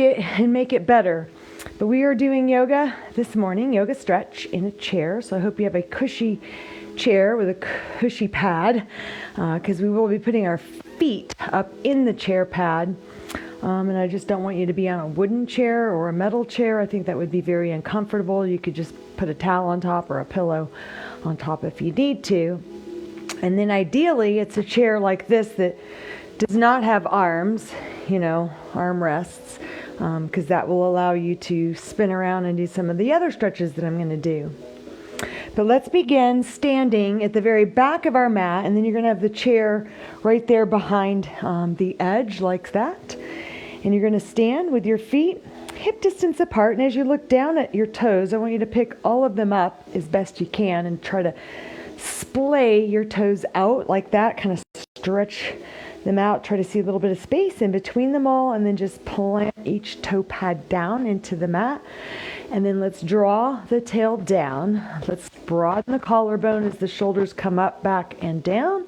it and make it better. But we are doing yoga this morning, yoga stretch in a chair. So I hope you have a cushy chair with a cushy pad, because we will be putting our feet up in the chair pad. And I just don't want you to be on a wooden chair or a metal chair. I think that would be very uncomfortable. You could just put a towel on top or a pillow on top if you need to. And then ideally, it's a chair like this that does not have arms, arm rests, because that will allow you to spin around and do some of the other stretches that I'm going to do. But let's begin standing at the very back of our mat, and then you're going to have the chair right there behind the edge like that. And you're going to stand with your feet hip distance apart, and as you look down at your toes, I want you to pick all of them up as best you can and try to splay your toes out like that, kind of stretch them out, try to see a little bit of space in between them all, and then just plant each toe pad down into the mat. And then let's draw the tail down. Let's broaden the collarbone as the shoulders come up, back, and down.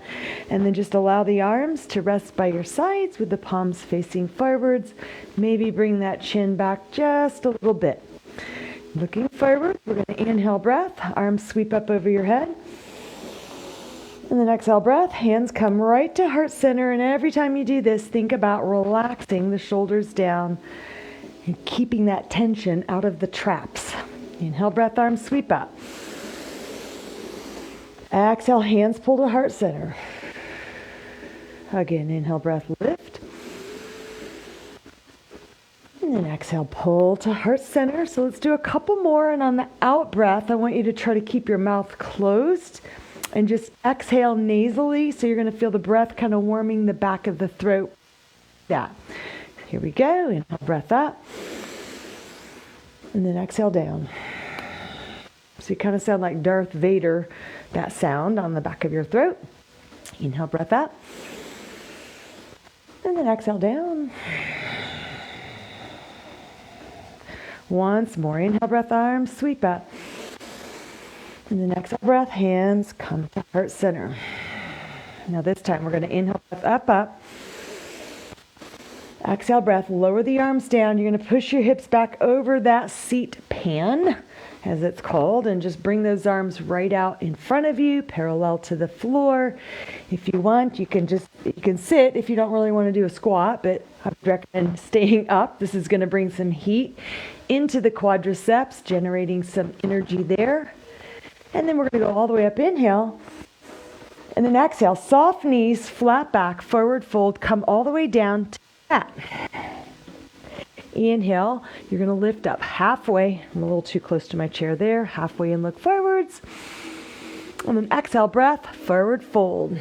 And then just allow the arms to rest by your sides with the palms facing forwards. Maybe bring that chin back just a little bit. Looking forward, we're going to inhale breath, arms sweep up over your head. And then exhale breath, hands come right to heart center. And every time you do this, think about relaxing the shoulders down and keeping that tension out of the traps. Inhale breath, arms sweep up. Exhale, hands pull to heart center. Again, inhale breath, lift. And then exhale, pull to heart center. So let's do a couple more. And on the out breath, I want you to try to keep your mouth closed and just exhale nasally. So you're going to feel the breath kind of warming the back of the throat. That. Here we go. Inhale, breath up. And then exhale down. So you kind of sound like Darth Vader, that sound on the back of your throat. Inhale, breath up. And then exhale down. Once more. Inhale, breath, arms sweep up. And then exhale breath, hands come to heart center. Now this time we're going to inhale breath up. Exhale breath, lower the arms down. You're going to push your hips back over that seat pan, as it's called, and just bring those arms right out in front of you, parallel to the floor. If you want, you can sit if you don't really want to do a squat, but I would recommend staying up. This is going to bring some heat into the quadriceps, generating some energy there. And then we're going to go all the way up, inhale. And then exhale, soft knees, flat back, forward fold, come all the way down to that. Inhale, you're going to lift up halfway. I'm a little too close to my chair there. Halfway and look forwards. And then exhale, breath, forward fold.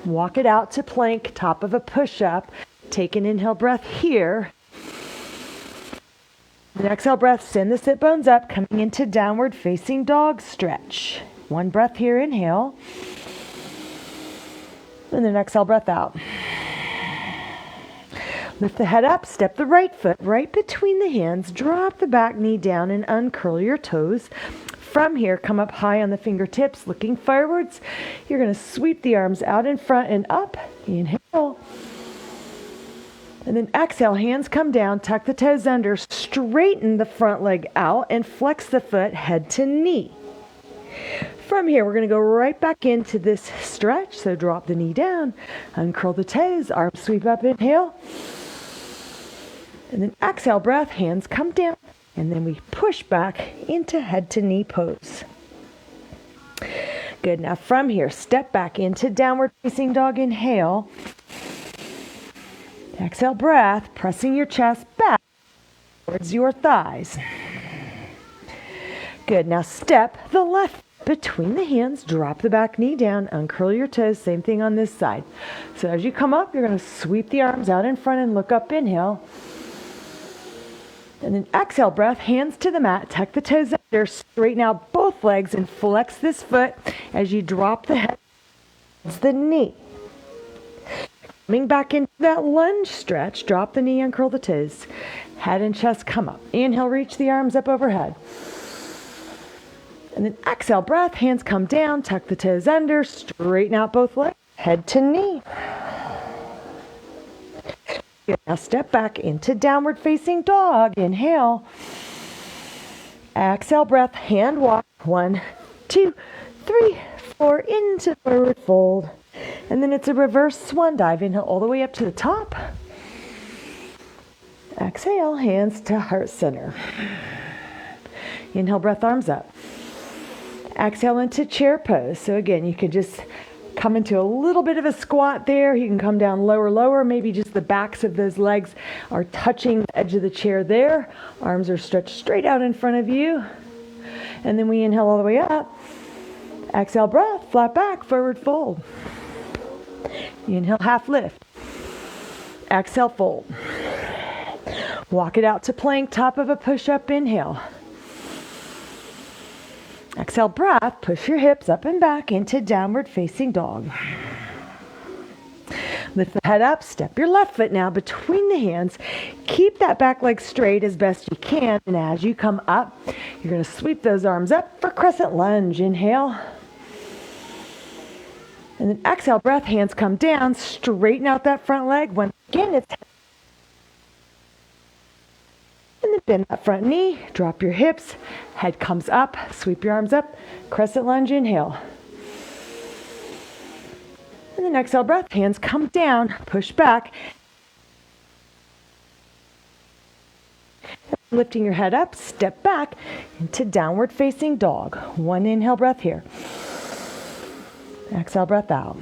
Walk it out to plank, top of a push-up. Take an inhale breath here. The exhale breath, send the sit bones up, coming into downward facing dog stretch. One breath here, inhale. And then exhale breath out. Lift the head up, step the right foot right between the hands, drop the back knee down and uncurl your toes. From here, come up high on the fingertips, looking forwards. You're going to sweep the arms out in front and up. Inhale. And then exhale, hands come down, tuck the toes under, straighten the front leg out, and flex the foot head to knee. From here, we're going to go right back into this stretch. So drop the knee down, uncurl the toes, arms sweep up, inhale. And then exhale, breath, hands come down, and then we push back into head to knee pose. Good. Now from here, step back into downward facing dog, inhale. Exhale, breath, pressing your chest back towards your thighs. Good. Now step the left between the hands, drop the back knee down, uncurl your toes. Same thing on this side. So as you come up, you're going to sweep the arms out in front and look up, inhale. And then exhale, breath, hands to the mat, tuck the toes under, straighten out both legs and flex this foot as you drop the head towards the knee. Coming back into that lunge stretch, drop the knee, uncurl the toes. Head and chest come up. Inhale, reach the arms up overhead. And then exhale, breath, hands come down, tuck the toes under, straighten out both legs, head to knee. Good. Now step back into downward facing dog. Inhale. Exhale, breath, hand walk. 1, 2, 3, 4, into forward fold. And then it's a reverse swan dive. Inhale all the way up to the top. Exhale, hands to heart center. Inhale, breath, arms up. Exhale into chair pose. So again, you can just come into a little bit of a squat there. You can come down lower, lower. Maybe just the backs of those legs are touching the edge of the chair there. Arms are stretched straight out in front of you. And then we inhale all the way up. Exhale, breath, flat back, forward fold. Inhale, half lift. Exhale, fold. Walk it out to plank, top of a push-up, inhale. Exhale, breath, push your hips up and back into downward facing dog. Lift the head up, step your left foot now between the hands. Keep that back leg straight as best you can. And as you come up, you're going to sweep those arms up for Crescent Lunge. Inhale. And then exhale, breath, hands come down, straighten out that front leg. Once again, it's and then bend that front knee, drop your hips, head comes up, sweep your arms up, Crescent Lunge, inhale. And then exhale, breath, hands come down, push back. Lifting your head up, step back into downward facing dog. 1 inhale breath here. Exhale, breath out.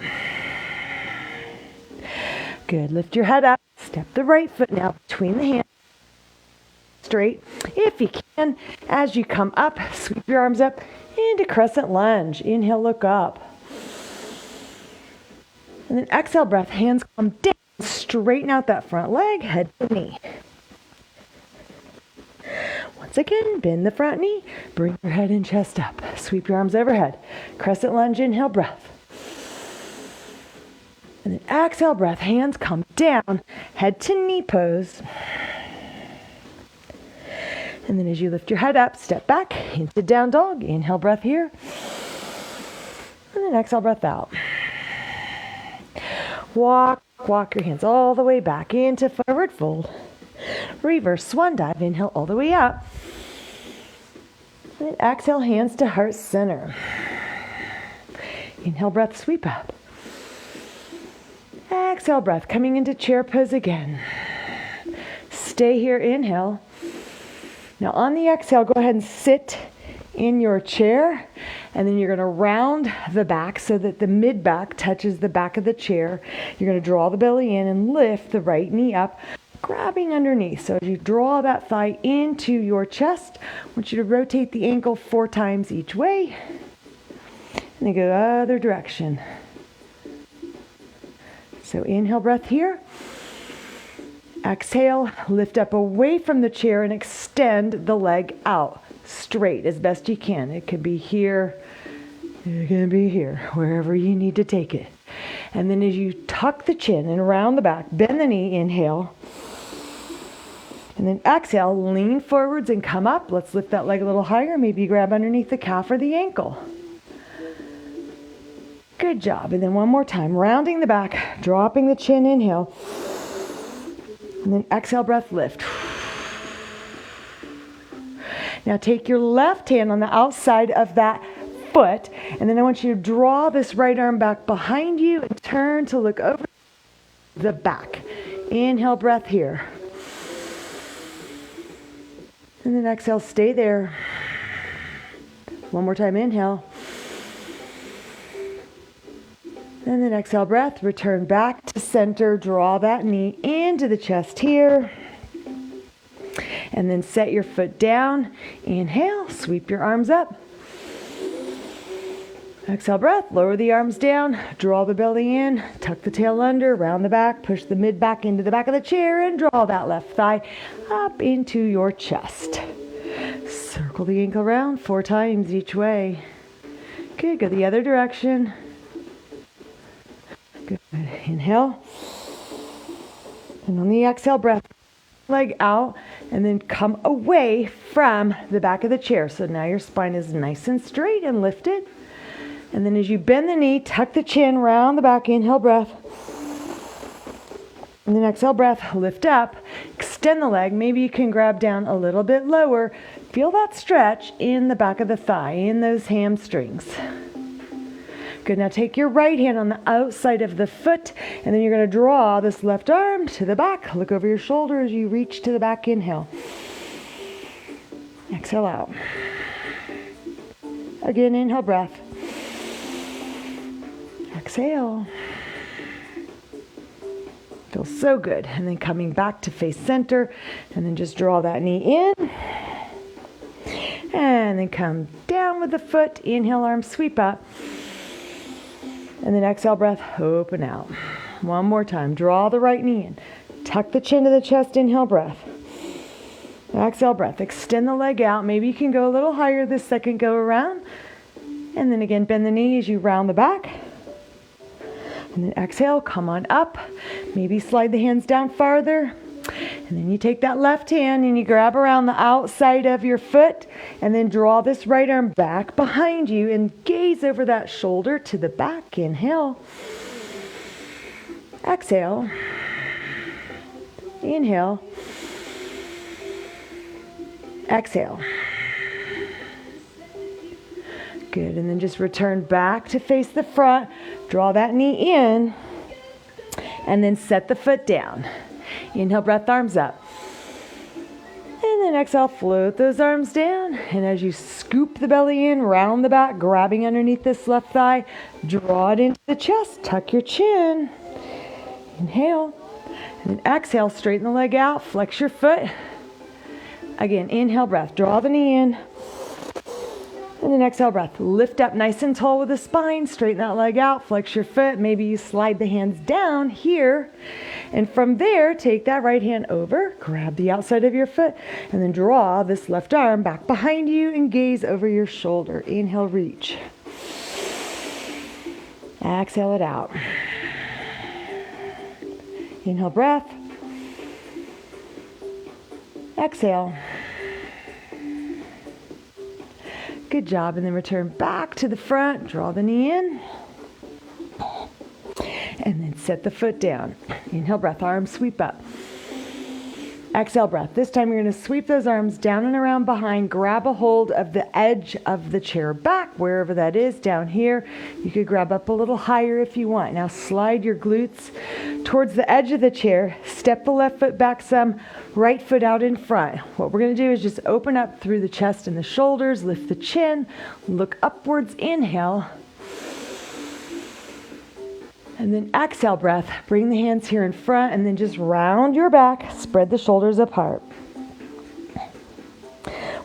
Good, lift your head up, step the right foot now between the hands. Straight. If you can, as you come up, sweep your arms up into Crescent Lunge. Inhale, look up. And then exhale, breath, hands come down. Straighten out that front leg, head to knee. Once again, bend the front knee. Bring your head and chest up. Sweep your arms overhead. Crescent Lunge, inhale, breath. And then exhale, breath, hands come down. Head to knee pose. And then as you lift your head up, step back into down dog. Inhale, breath here. And then exhale, breath out. Walk your hands all the way back into forward fold. Reverse swan dive. Inhale all the way up. And then exhale, hands to heart center. Inhale, breath, sweep up. Exhale, breath, coming into chair pose again. Stay here, inhale. Now on the exhale, go ahead and sit in your chair, and then you're going to round the back so that the mid-back touches the back of the chair. You're going to draw the belly in and lift the right knee up, grabbing underneath. So as you draw that thigh into your chest, I want you to rotate the ankle 4 times each way, and then go the other direction. So inhale, breath here. Exhale, lift up away from the chair and extend the leg out straight as best you can. It could be here, it can be here, wherever you need to take it. And then as you tuck the chin and round the back, bend the knee, inhale. And then exhale, lean forwards and come up. Let's lift that leg a little higher. Maybe grab underneath the calf or the ankle. Good job. And then one more time, rounding the back, dropping the chin, inhale. And then exhale, breath, lift. Now take your left hand on the outside of that foot, and then I want you to draw this right arm back behind you and turn to look over the back. Inhale, breath here. And then exhale, stay there. One more time, inhale. And then exhale, breath, return back to center, draw that knee into the chest here. And then set your foot down, inhale, sweep your arms up. Exhale, breath, lower the arms down, draw the belly in, tuck the tail under, round the back, push the mid back into the back of the chair, and draw that left thigh up into your chest. Circle the ankle around 4 times each way. Good, go the other direction. Good. Inhale. And on the exhale, breath, leg out, and then come away from the back of the chair. So now your spine is nice and straight and lifted. And then as you bend the knee, tuck the chin, round the back, inhale, breath. And then exhale breath, lift up, extend the leg. Maybe you can grab down a little bit lower. Feel that stretch in the back of the thigh, in those hamstrings. Good, now take your right hand on the outside of the foot, and then you're gonna draw this left arm to the back. Look over your shoulder as you reach to the back, inhale. Exhale out. Again, inhale breath. Exhale. Feels so good. And then coming back to face center, and then just draw that knee in. And then come down with the foot. Inhale, arms sweep up. And then exhale breath, open out. One more time. Draw the right knee in. Tuck the chin to the chest, inhale breath. Exhale breath. Extend the leg out. Maybe you can go a little higher this second go around. And then again, bend the knee as you round the back. And then exhale, come on up. Maybe slide the hands down farther. And then you take that left hand and you grab around the outside of your foot and then draw this right arm back behind you and gaze over that shoulder to the back. Inhale. Exhale. Inhale. Exhale. Good, and then just return back to face the front. Draw that knee in, and then set the foot down. Inhale, breath, arms up. And then exhale, float those arms down. And as you scoop the belly in, round the back, grabbing underneath this left thigh, draw it into the chest, tuck your chin. Inhale, and then exhale, straighten the leg out, flex your foot. Again, inhale, breath, draw the knee in. And then exhale breath, lift up nice and tall with the spine, straighten that leg out, flex your foot. Maybe you slide the hands down here. And from there, take that right hand over, grab the outside of your foot, and then draw this left arm back behind you and gaze over your shoulder. Inhale, reach. Exhale it out. Inhale, breath. Exhale. Good job. And then return back to the front. Draw the knee in. And then set the foot down. Inhale, breath, arms sweep up. Exhale, breath. This time you're going to sweep those arms down and around behind. Grab a hold of the edge of the chair back, wherever that is, down here. You could grab up a little higher if you want. Now slide your glutes towards the edge of the chair. Step the left foot back some, right foot out in front. What we're going to do is just open up through the chest and the shoulders, lift the chin, look upwards, inhale. And then exhale breath, bring the hands here in front and then just round your back, spread the shoulders apart.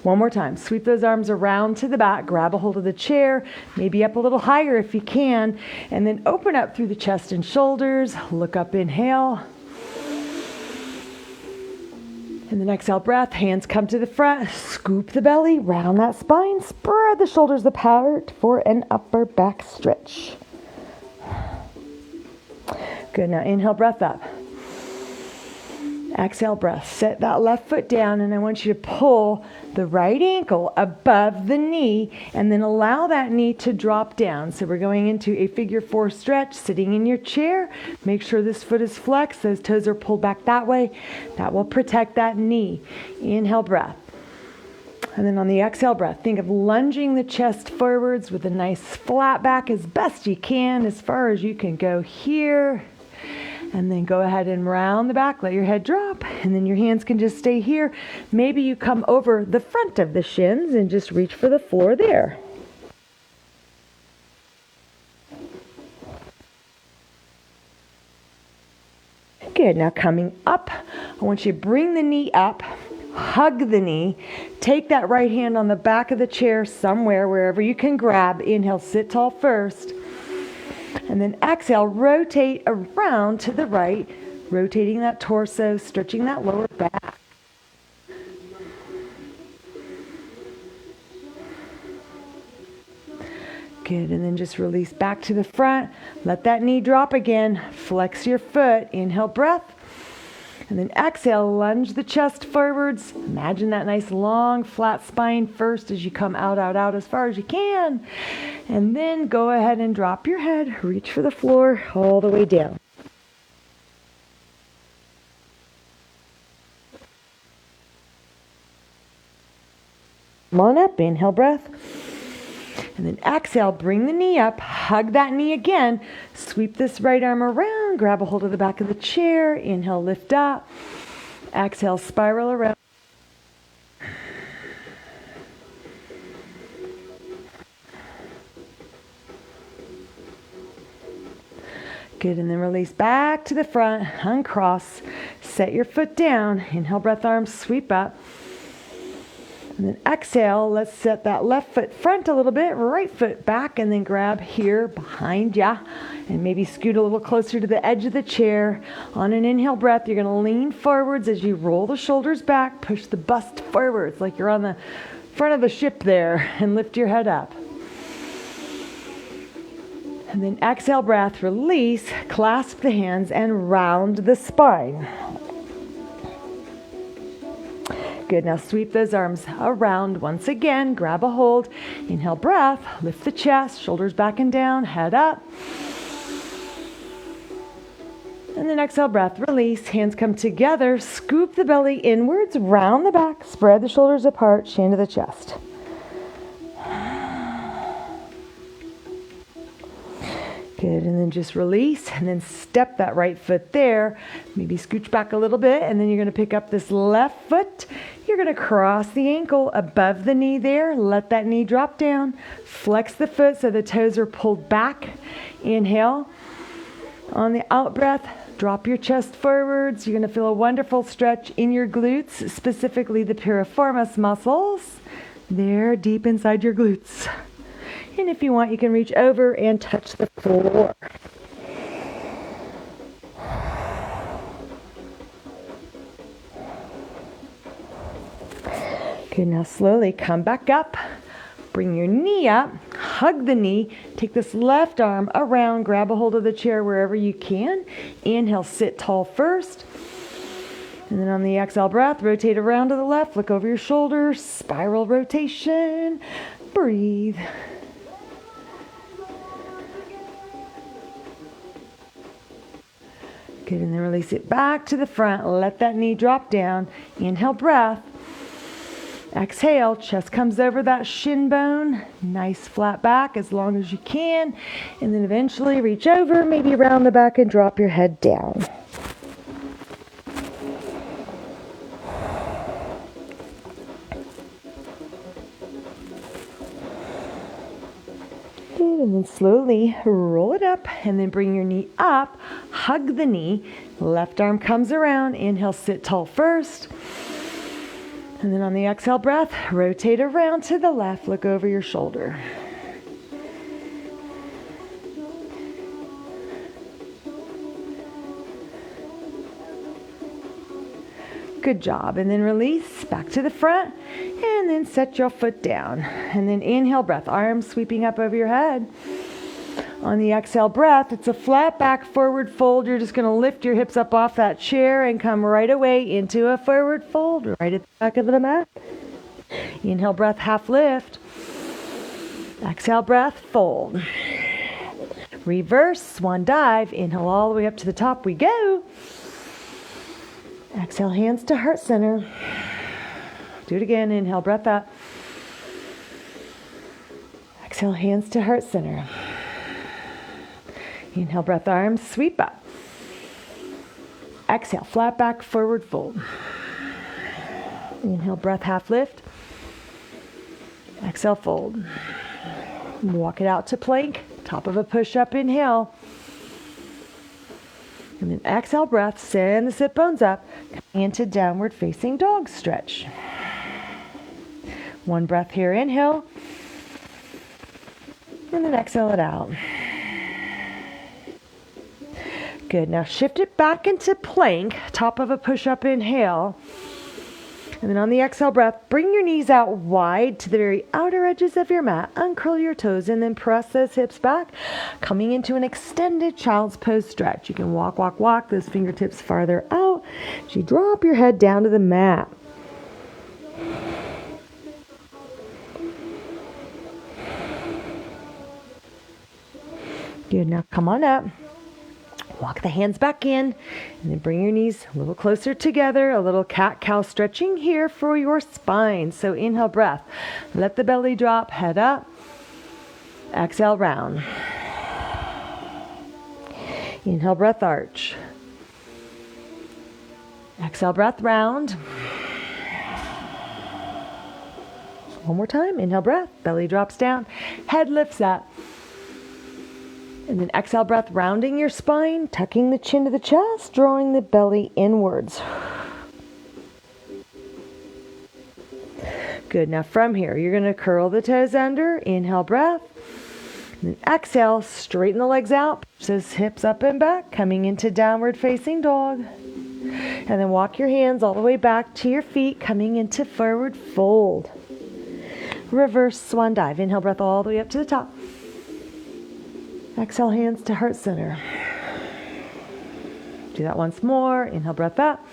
One more time, sweep those arms around to the back, grab a hold of the chair, maybe up a little higher if you can, and then open up through the chest and shoulders, look up, inhale. And then exhale breath, hands come to the front, scoop the belly, round that spine, spread the shoulders apart for an upper back stretch. Good, now inhale, breath up. Exhale, breath. Set that left foot down and I want you to pull the right ankle above the knee and then allow that knee to drop down. So we're going into a figure four stretch, sitting in your chair. Make sure this foot is flexed, those toes are pulled back that way. That will protect that knee. Inhale, breath. And then on the exhale breath, think of lunging the chest forwards with a nice flat back as best you can, as far as you can go here. And then go ahead and round the back, let your head drop, and then your hands can just stay here. Maybe you come over the front of the shins and just reach for the floor there. Good, now coming up, I want you to bring the knee up, hug the knee, take that right hand on the back of the chair somewhere, wherever you can grab. Inhale, sit tall first. And then exhale, rotate around to the right, rotating that torso, stretching that lower back. Good, and then just release back to the front. Let that knee drop again. Flex your foot. Inhale, breath. And then exhale, lunge the chest forwards. Imagine that nice long flat spine first as you come out as far as you can. And then go ahead and drop your head, reach for the floor all the way down. Come on up, inhale breath. And then exhale, bring the knee up, hug that knee again. Sweep this right arm around, grab a hold of the back of the chair. Inhale, lift up. Exhale, spiral around. Good, and then release back to the front, uncross, set your foot down. Inhale, breath, arms, sweep up. And then exhale, let's set that left foot front a little bit, right foot back, and then grab here behind ya. And maybe scoot a little closer to the edge of the chair. On an inhale breath, you're gonna lean forwards as you roll the shoulders back, push the bust forwards like you're on the front of the ship there, and lift your head up. And then exhale breath, release, clasp the hands and round the spine. Good, now sweep those arms around once again, grab a hold. Inhale breath, lift the chest, shoulders back and down, head up. And then exhale breath, release, hands come together, scoop the belly inwards, round the back, spread the shoulders apart, chin to the chest. Good, and then just release, and then step that right foot there. Maybe scooch back a little bit, and then you're gonna pick up this left foot. You're gonna cross the ankle above the knee there. Let that knee drop down. Flex the foot so the toes are pulled back. Inhale. On the out breath, drop your chest forwards. You're gonna feel a wonderful stretch in your glutes, specifically the piriformis muscles. There, deep inside your glutes. And if you want, you can reach over and touch the floor. Good, now slowly come back up. Bring your knee up, hug the knee. Take this left arm around, grab a hold of the chair wherever you can. Inhale, sit tall first. And then on the exhale breath, rotate around to the left, look over your shoulders, spiral rotation. Breathe. Good, and then release it back to the front. Let that knee drop down. Inhale, breath. Exhale, chest comes over that shin bone. Nice flat back as long as you can. And then eventually reach over, maybe around the back and drop your head down. And then slowly roll it up and then bring your knee up, hug the knee, left arm comes around, inhale, sit tall first. And then on the exhale breath, rotate around to the left, look over your shoulder. Good job. And then release back to the front and then set your foot down. And then inhale breath, arms sweeping up over your head. On the exhale breath, it's a flat back forward fold. You're just going to lift your hips up off that chair and come right away into a forward fold right at the back of the mat. Inhale breath, half lift. Exhale breath, fold. Reverse, swan dive. Inhale all the way up to the top we go. Exhale, hands to heart center. Do it again. Inhale, breath up. Exhale, hands to heart center. Inhale, breath, arms, sweep up. Exhale, flat back, forward fold. Inhale, breath, half lift. Exhale, fold. Walk it out to plank, top of a push-up, inhale. And then exhale, breath, send the sit bones up, into downward facing dog stretch. One breath here, inhale. And then exhale it out. Good, now shift it back into plank, top of a push-up, inhale. And then on the exhale breath, bring your knees out wide to the very outer edges of your mat. Uncurl your toes and then press those hips back, coming into an extended child's pose stretch. You can walk, walk, walk those fingertips farther out as you drop your head down to the mat. Good, now come on up. Walk the hands back in, and then bring your knees a little closer together. A little cat-cow stretching here for your spine. So inhale, breath. Let the belly drop, head up. Exhale, round. Inhale, breath, arch. Exhale, breath, round. One more time. Inhale, breath. Belly drops down. Head lifts up. And then exhale, breath, rounding your spine, tucking the chin to the chest, drawing the belly inwards. Good. Now from here, you're going to curl the toes under. Inhale, breath. And then exhale, straighten the legs out. Push those hips up and back, coming into downward facing dog. And then walk your hands all the way back to your feet, coming into forward fold. Reverse swan dive. Inhale, breath all the way up to the top. Exhale, hands to heart center. Do that once more. Inhale, breath up.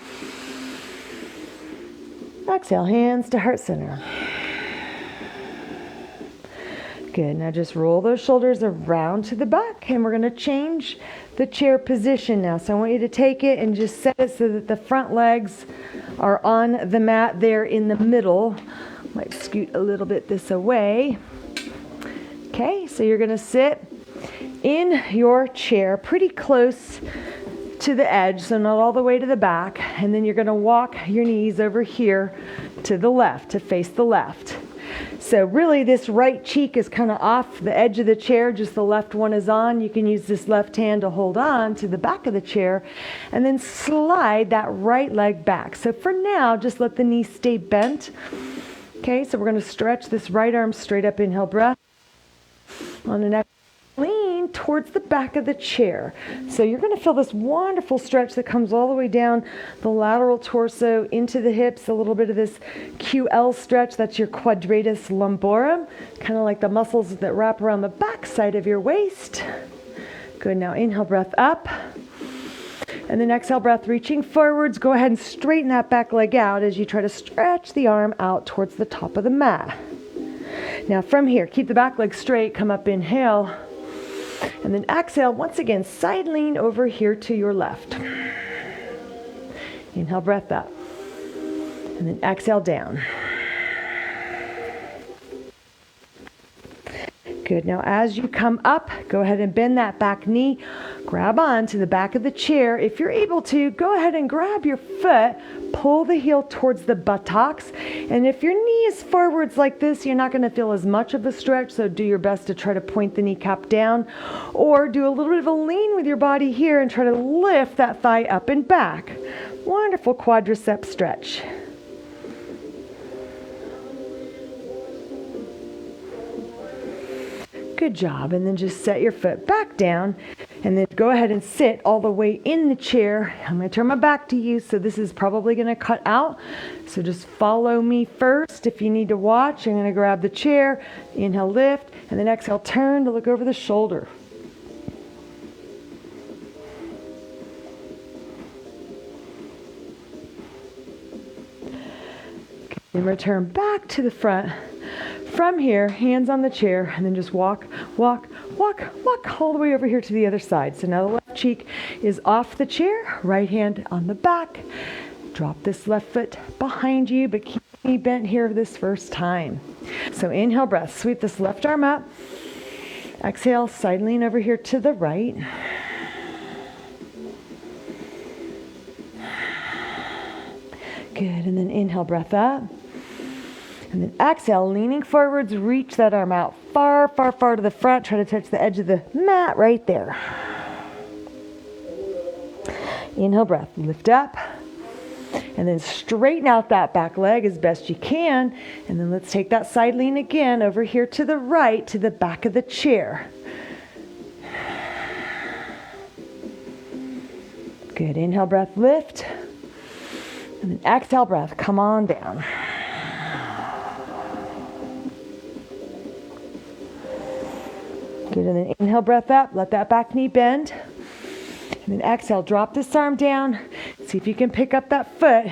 Exhale, hands to heart center. Good. Now just roll those shoulders around to the back, and we're going to change the chair position now. So I want you to take it and just set it so that the front legs are on the mat there in the middle. Might scoot a little bit this away. Okay, so you're going to sit in your chair pretty close to the edge, so not all the way to the back, and then you're going to walk your knees over here to the left, to face the left. So really this right cheek is kind of off the edge of the chair, just the left one is on. You can use this left hand to hold on to the back of the chair and then slide that right leg back. So for now, just let the knees stay bent. Okay, so we're going to stretch this right arm straight up. Inhale, breath. On the next, lean towards the back of the chair. So you're going to feel this wonderful stretch that comes all the way down the lateral torso into the hips, a little bit of this QL stretch. That's your quadratus lumborum, kind of like the muscles that wrap around the back side of your waist. Good. Now inhale, breath up. And then exhale, breath reaching forwards. Go ahead and straighten that back leg out as you try to stretch the arm out towards the top of the mat. Now from here, keep the back leg straight. Come up, inhale. And then exhale, once again, side lean over here to your left. Inhale, breath up. And then exhale, down. Good. Now as you come up, go ahead and bend that back knee. Grab on to the back of the chair. If you're able to, go ahead and grab your foot. Pull the heel towards the buttocks. And if your knee is forwards like this, you're not going to feel as much of a stretch. So do your best to try to point the kneecap down. Or do a little bit of a lean with your body here and try to lift that thigh up and back. Wonderful quadricep stretch. Good job. And then just set your foot back down and then go ahead and sit all the way in the chair. I'm going to turn my back to you, so this is probably going to cut out. So just follow me first. If you need to watch, I'm going to grab the chair, inhale, lift, and then exhale, turn to look over the shoulder. Then return back to the front. From here, hands on the chair, and then just walk all the way over here to the other side. So now the left cheek is off the chair, right hand on the back. Drop this left foot behind you, but keep the knee bent here this first time. So inhale, breath, sweep this left arm up. Exhale, side lean over here to the right. Good, and then inhale, breath up. And then exhale, leaning forwards, reach that arm out far, far, far to the front. Try to touch the edge of the mat right there. Inhale, breath, lift up. And then straighten out that back leg as best you can. And then let's take that side lean again over here to the right, to the back of the chair. Good, inhale, breath, lift. And then exhale, breath, come on down. Good, and then inhale, breath up, let that back knee bend. And then exhale, drop this arm down. See if you can pick up that foot.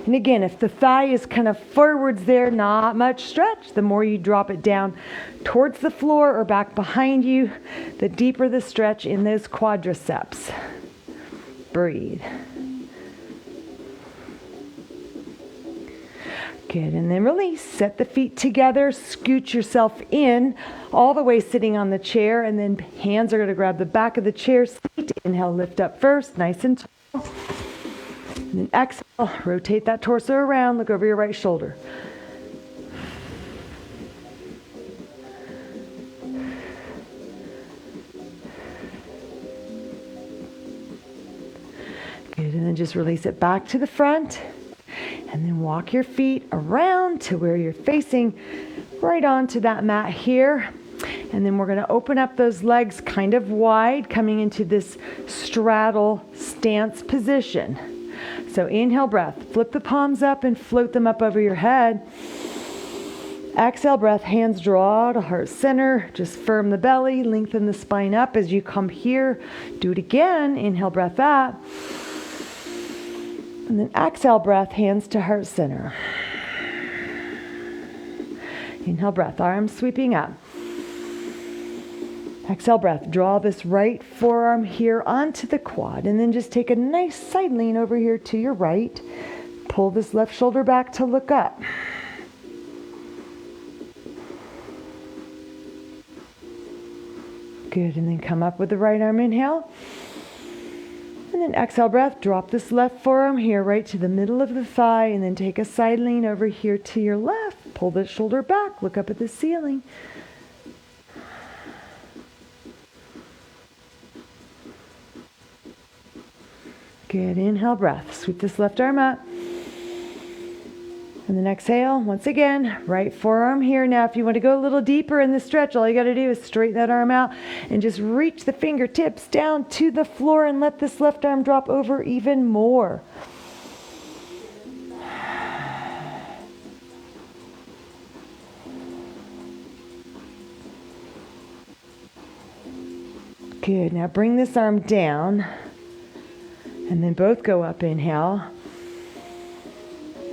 And again, if the thigh is kind of forwards there, not much stretch. The more you drop it down towards the floor or back behind you, the deeper the stretch in those quadriceps. breathe. Good, and then release. Set the feet together, scoot yourself in, all the way sitting on the chair, and then hands are going to grab the back of the chair seat. Inhale, lift up first, nice and tall. And then exhale, rotate that torso around, look over your right shoulder. Good, and then just release it back to the front. And then walk your feet around to where you're facing, right onto that mat here. And then we're going to open up those legs kind of wide, coming into this straddle stance position. So inhale, breath. Flip the palms up and float them up over your head. Exhale, breath. Hands draw to heart center. Just firm the belly, lengthen the spine up as you come here. Do it again. Inhale, breath up. And then exhale, breath, hands to heart center. Inhale, breath, arms sweeping up. Exhale, breath, draw this right forearm here onto the quad. And then just take a nice side lean over here to your right. Pull this left shoulder back to look up. Good, and then come up with the right arm, inhale. And then exhale, breath, drop this left forearm here right to the middle of the thigh, and then take a side lean over here to your left. Pull the shoulder back, look up at the ceiling. Good, inhale, breath, sweep this left arm up. And then exhale, once again, right forearm here. Now, if you want to go a little deeper in the stretch, all you got to do is straighten that arm out and just reach the fingertips down to the floor and let this left arm drop over even more. Good, now bring this arm down and then both go up, inhale.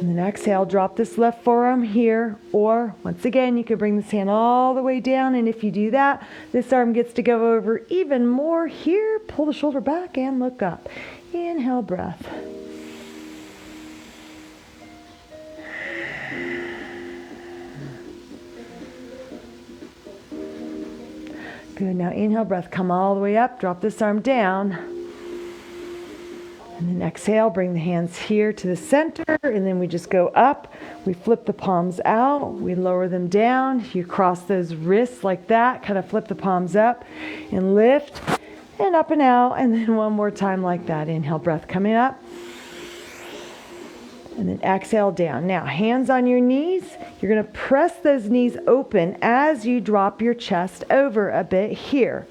And then exhale, drop this left forearm here, or once again, you could bring this hand all the way down, and if you do that, this arm gets to go over even more here. Pull the shoulder back and look up. Inhale, breath. Good, now inhale, breath, come all the way up, drop this arm down. And then exhale, bring the hands here to the center, and then we just go up. We flip the palms out, we lower them down. You cross those wrists like that, kind of flip the palms up and lift and up and out. And then one more time like that. Inhale, breath coming up. And then exhale down. Now, hands on your knees. You're going to press those knees open as you drop your chest over a bit here.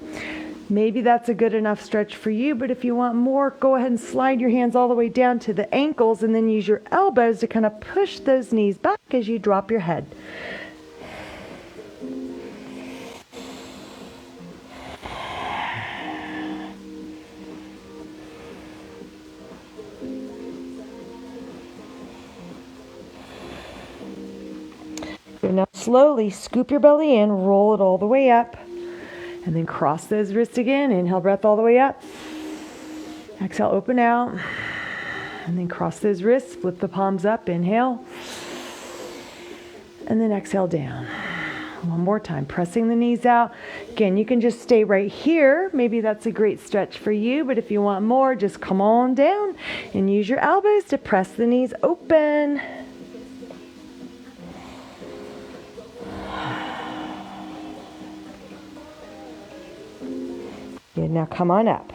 Maybe that's a good enough stretch for you, but if you want more, go ahead and slide your hands all the way down to the ankles and then use your elbows to kind of push those knees back as you drop your head. Now slowly scoop your belly in, roll it all the way up. And then cross those wrists again. Inhale, breath all the way up. Exhale, open out. And then cross those wrists, flip the palms up, inhale. And then exhale down. One more time, pressing the knees out. Again, you can just stay right here. Maybe that's a great stretch for you, but if you want more, just come on down and use your elbows to press the knees open. Good, now come on up.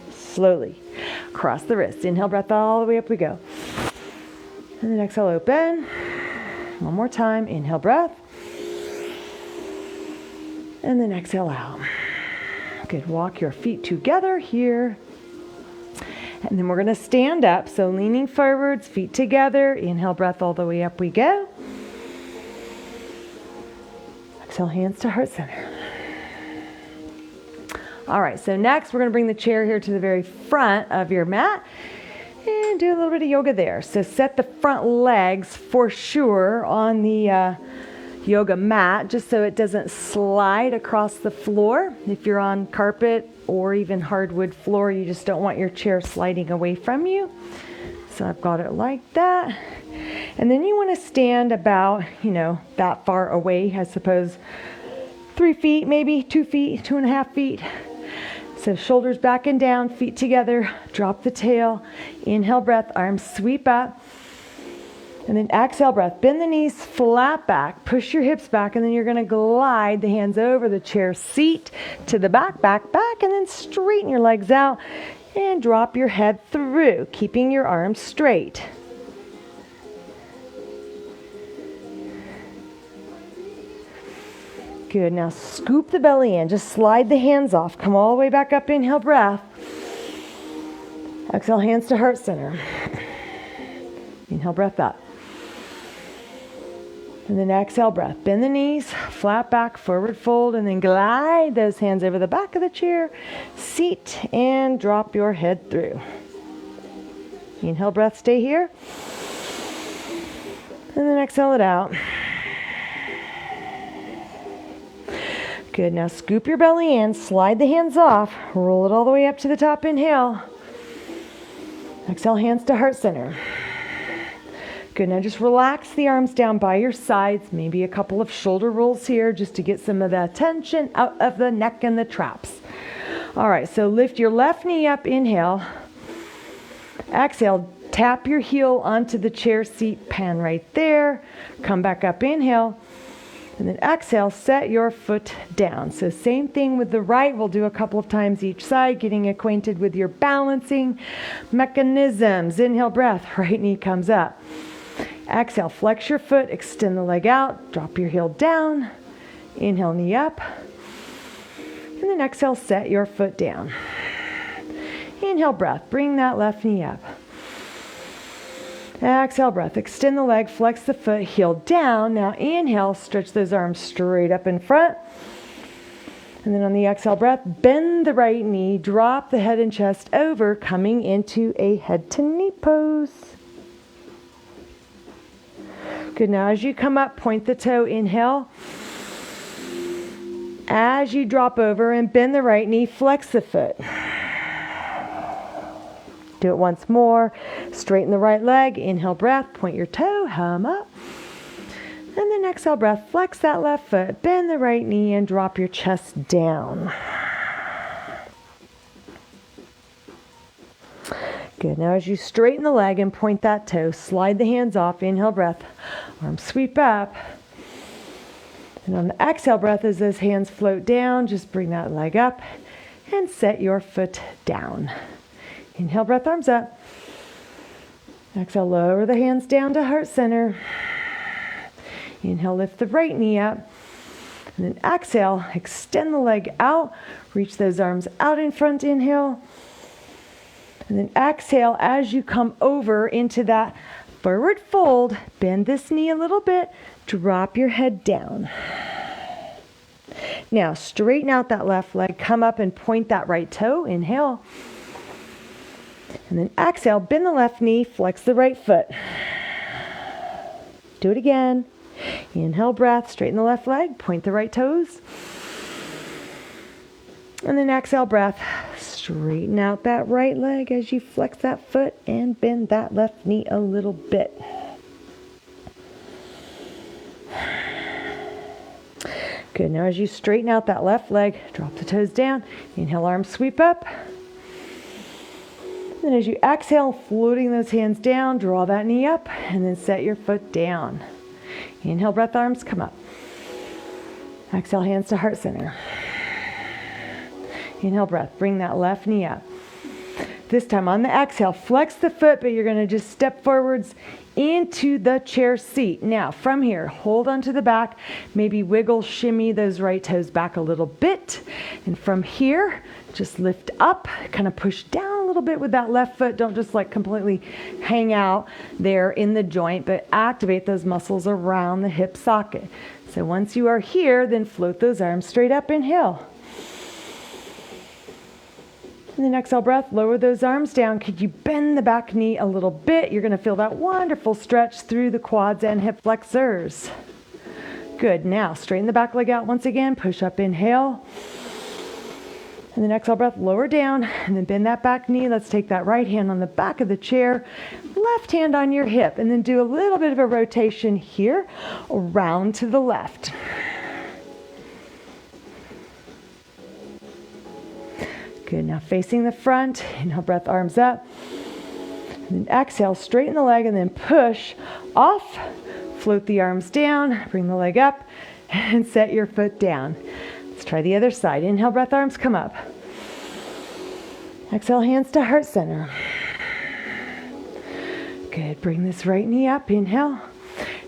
Slowly. Cross the wrist. Inhale, breath all the way up we go. And then exhale, open. One more time. Inhale, breath. And then exhale out. Good, walk your feet together here. And then we're going to stand up. So leaning forwards, feet together. Inhale, breath all the way up we go. Exhale, hands to heart center. All right, so next we're going to bring the chair here to the very front of your mat and do a little bit of yoga there. So set the front legs for sure on the yoga mat just so it doesn't slide across the floor. If you're on carpet or even hardwood floor, you just don't want your chair sliding away from you. So I've got it like that. And then you want to stand about, that far away, I suppose 3 feet, maybe 2 feet, 2.5 feet. So shoulders back and down, feet together, drop the tail, inhale breath, arms sweep up. And then exhale breath, bend the knees flat back, push your hips back, and then you're going to glide the hands over the chair seat to the back, and then straighten your legs out and drop your head through, keeping your arms straight. Good, now scoop the belly in, just slide the hands off, come all the way back up, inhale breath. Exhale, hands to heart center. Inhale breath up. And then exhale breath, bend the knees, flat back, forward fold, and then glide those hands over the back of the chair, seat, and drop your head through. Inhale breath, stay here. And then exhale it out. Good, now scoop your belly in, slide the hands off, roll it all the way up to the top, inhale. Exhale, hands to heart center. Good, now just relax the arms down by your sides, maybe a couple of shoulder rolls here just to get some of the tension out of the neck and the traps. All right, so lift your left knee up, inhale. Exhale, tap your heel onto the chair seat, pan right there. Come back up, inhale. And then exhale, set your foot down. So same thing with the right. We'll do a couple of times each side, getting acquainted with your balancing mechanisms. Inhale breath, right knee comes up. Exhale, flex your foot, extend the leg out, drop your heel down. Inhale, knee up. And then exhale, set your foot down. Inhale breath, bring that left knee up. Exhale breath, extend the leg, flex the foot, heel down. Now inhale, stretch those arms straight up in front. And then on the exhale breath, bend the right knee, drop the head and chest over, coming into a head to knee pose. Good, now as you come up, point the toe, inhale. As you drop over and bend the right knee, flex the foot. Do it once more. Straighten the right leg. Inhale breath. Point your toe. Hum up. And then exhale breath. Flex that left foot. Bend the right knee and drop your chest down. Good. Now as you straighten the leg and point that toe, slide the hands off. Inhale breath. Arms sweep up. And on the exhale breath, as those hands float down, just bring that leg up and set your foot down. Inhale, breath, arms up. Exhale, lower the hands down to heart center. Inhale, lift the right knee up. And then exhale, extend the leg out. Reach those arms out in front, inhale. And then exhale, as you come over into that forward fold, bend this knee a little bit. Drop your head down. Now, straighten out that left leg. Come up and point that right toe. Inhale. And then exhale, bend the left knee, flex the right foot. Do it again. Inhale, breath, straighten the left leg, point the right toes. And then exhale, breath, straighten out that right leg as you flex that foot and bend that left knee a little bit. Good, now as you straighten out that left leg, drop the toes down. Inhale, arms sweep up. And as you exhale, floating those hands down, draw that knee up, and then set your foot down. Inhale, breath, arms come up. Exhale, hands to heart center. Inhale, breath, bring that left knee up. This time on the exhale, flex the foot, but you're going to just step forwards into the chair seat. Now, from here, hold onto the back, maybe wiggle, shimmy those right toes back a little bit. And from here, just lift up, kind of push down a little bit with that left foot. Don't just like completely hang out there in the joint, but activate those muscles around the hip socket. So once you are here, then float those arms straight up, inhale. And then exhale breath, lower those arms down. Could you bend the back knee a little bit? You're going to feel that wonderful stretch through the quads and hip flexors. Good. Now straighten the back leg out once again. Push up, inhale. And then exhale breath, lower down, and then bend that back knee. Let's take that right hand on the back of the chair, left hand on your hip, and then do a little bit of a rotation here, around to the left. Good, now facing the front, inhale breath, arms up. And then exhale, straighten the leg, and then push off, float the arms down, bring the leg up, and set your foot down. Let's try the other side. Inhale, breath, arms come up. Exhale, hands to heart center. Good. Bring this right knee up. Inhale.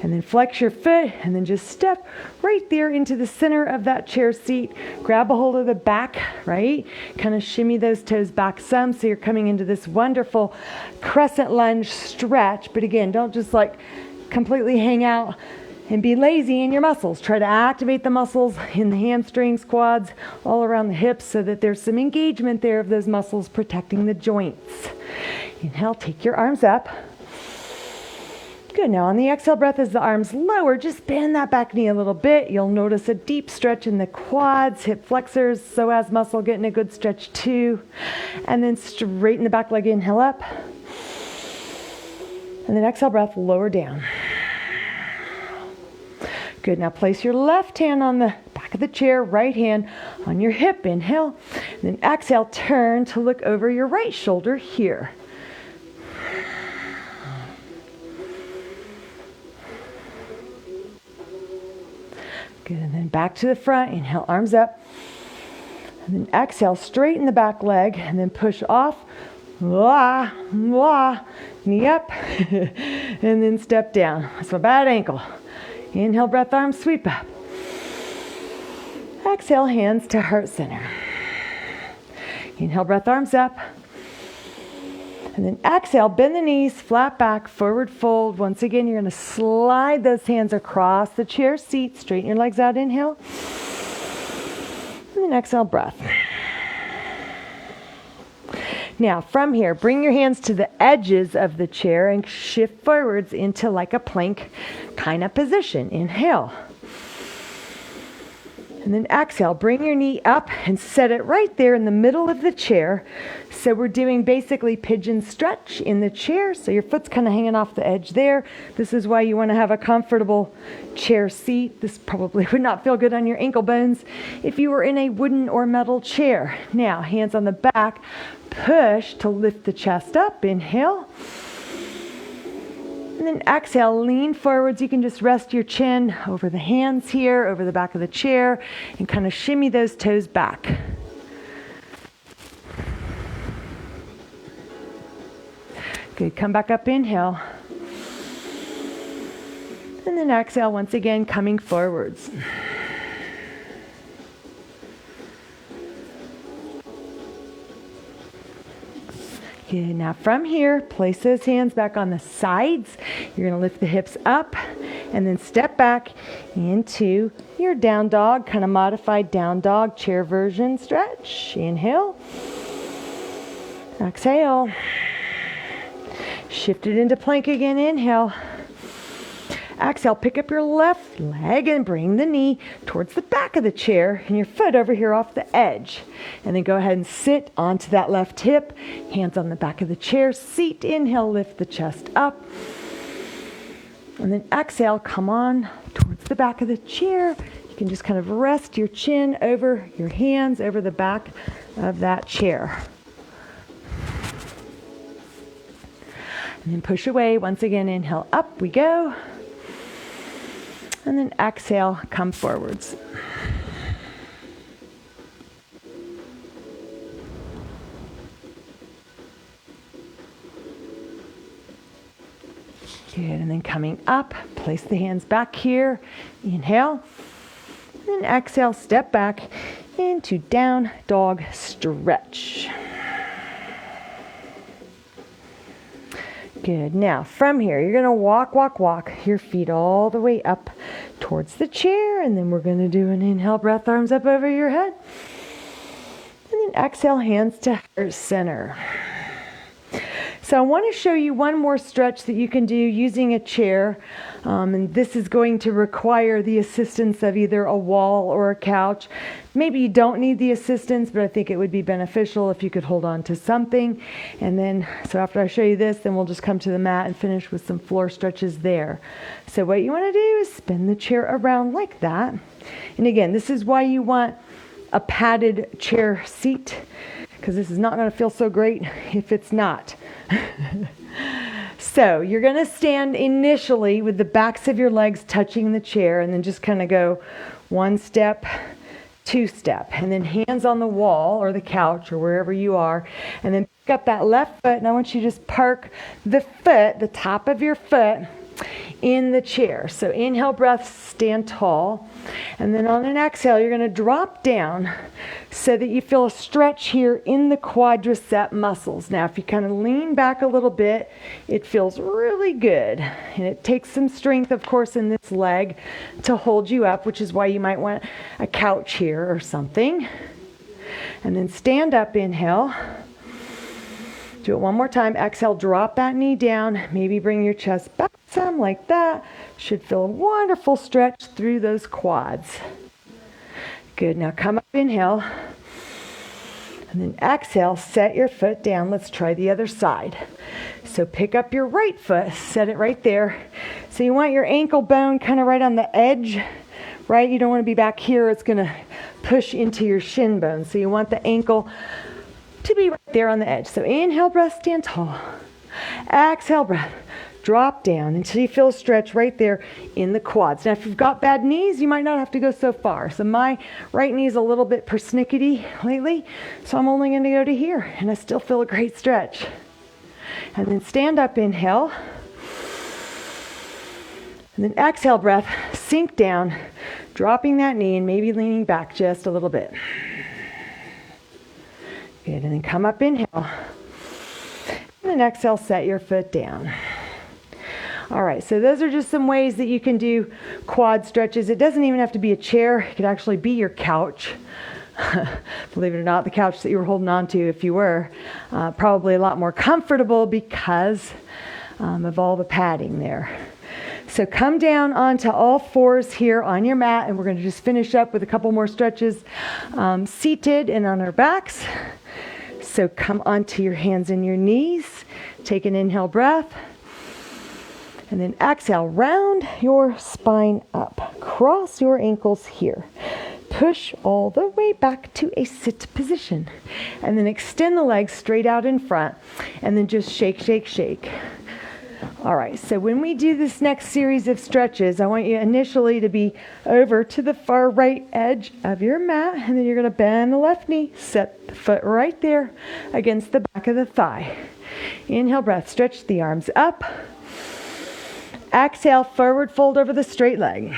And then flex your foot and then just step right there into the center of that chair seat. Grab a hold of the back, right? Kind of shimmy those toes back some so you're coming into this wonderful crescent lunge stretch. But again, don't just like completely hang out and be lazy in your muscles. Try to activate the muscles in the hamstrings, quads, all around the hips so that there's some engagement there of those muscles protecting the joints. Inhale, take your arms up. Good. Now on the exhale breath, as the arms lower, just bend that back knee a little bit. You'll notice a deep stretch in the quads, hip flexors, psoas muscle getting a good stretch too. And then straighten the back leg, inhale up. And then exhale breath, lower down. Good. Now place your left hand on the back of the chair, right hand on your hip. Inhale. And then exhale, turn to look over your right shoulder here. Good. And then back to the front. Inhale, arms up. And then exhale, straighten the back leg and then push off. Wah, wah. Knee up. And then step down. That's my bad ankle. Inhale, breath, arms sweep up. Exhale, hands to heart center. Inhale, breath, arms up. And then exhale, bend the knees, flat back, forward fold. Once again, you're going to slide those hands across the chair seat. Straighten your legs out, inhale. And then exhale, breath. Now, from here, bring your hands to the edges of the chair and shift forwards into like a plank kind of position. Inhale. And then exhale, bring your knee up and set it right there in the middle of the chair. So we're doing basically pigeon stretch in the chair. So your foot's kind of hanging off the edge there. This is why you want to have a comfortable chair seat. This probably would not feel good on your ankle bones if you were in a wooden or metal chair. Now, hands on the back, push to lift the chest up. Inhale. And then exhale, lean forwards. You can just rest your chin over the hands here, over the back of the chair, and kind of shimmy those toes back. Good. Come back up, inhale. And then exhale, once again, coming forwards. Good. Now from here, place those hands back on the sides. You're going to lift the hips up and then step back into your down dog, kind of modified down dog chair version stretch. Inhale. Exhale. Shift it into plank again. Inhale. Exhale, pick up your left leg and bring the knee towards the back of the chair and your foot over here off the edge. And then go ahead and sit onto that left hip, hands on the back of the chair, seat. Inhale, lift the chest up. And then exhale, come on towards the back of the chair. You can just kind of rest your chin over your hands over the back of that chair. And then push away. Once again, inhale, up we go. And then exhale, come forwards. Good, and then coming up, place the hands back here. Inhale. And then exhale, step back into down dog stretch. Good. Now, from here, you're going to walk your feet all the way up towards the chair. And then we're going to do an inhale, breath, arms up over your head. And then exhale, hands to heart center. So I want to show you one more stretch that you can do using a chair. And this is going to require the assistance of either a wall or a couch. Maybe you don't need the assistance, but I think it would be beneficial if you could hold on to something. And then, so after I show you this, then we'll just come to the mat and finish with some floor stretches there. So what you want to do is spin the chair around like that. And again, this is why you want a padded chair seat, because this is not going to feel so great if it's not. So you're going to stand initially with the backs of your legs touching the chair, and then just kind of go 1 step, 2 step, and then hands on the wall or the couch or wherever you are, and then pick up that left foot, and I want you to just park the foot, the top of your foot, in the chair. So inhale, breath, stand tall. And then on an exhale, you're going to drop down so that you feel a stretch here in the quadricep muscles. Now, if you kind of lean back a little bit, it feels really good. And it takes some strength, of course, in this leg to hold you up, which is why you might want a couch here or something. And then stand up, inhale. Do it one more time. Exhale, drop that knee down. Maybe bring your chest back some like that. Should feel a wonderful stretch through those quads. Good. Now come up, inhale. And then exhale, set your foot down. Let's try the other side. So pick up your right foot, set it right there. So you want your ankle bone kind of right on the edge, right? You don't want to be back here. It's going to push into your shin bone. So you want the ankle to be right there on the edge. So inhale, breath, stand tall. Exhale, breath. Drop down until you feel a stretch right there in the quads. Now, if you've got bad knees, you might not have to go so far. So my right knee is a little bit persnickety lately, so I'm only going to go to here, and I still feel a great stretch. And then stand up, inhale. And then exhale, breath, sink down, dropping that knee and maybe leaning back just a little bit. Good, and then come up, inhale. And then exhale, set your foot down. All right, so those are just some ways that you can do quad stretches. It doesn't even have to be a chair. It could actually be your couch. Believe it or not, the couch that you were holding on to, if you were, probably a lot more comfortable because of all the padding there. So come down onto all fours here on your mat, and we're going to just finish up with a couple more stretches seated and on our backs. So come onto your hands and your knees. Take an inhale breath. And then exhale, round your spine up. Cross your ankles here. Push all the way back to a sit position. And then extend the legs straight out in front. And then just shake, shake, shake. All right, so when we do this next series of stretches, I want you initially to be over to the far right edge of your mat, and then you're going to bend the left knee, set the foot right there against the back of the thigh. Inhale, breath, stretch the arms up. Exhale, forward fold over the straight leg.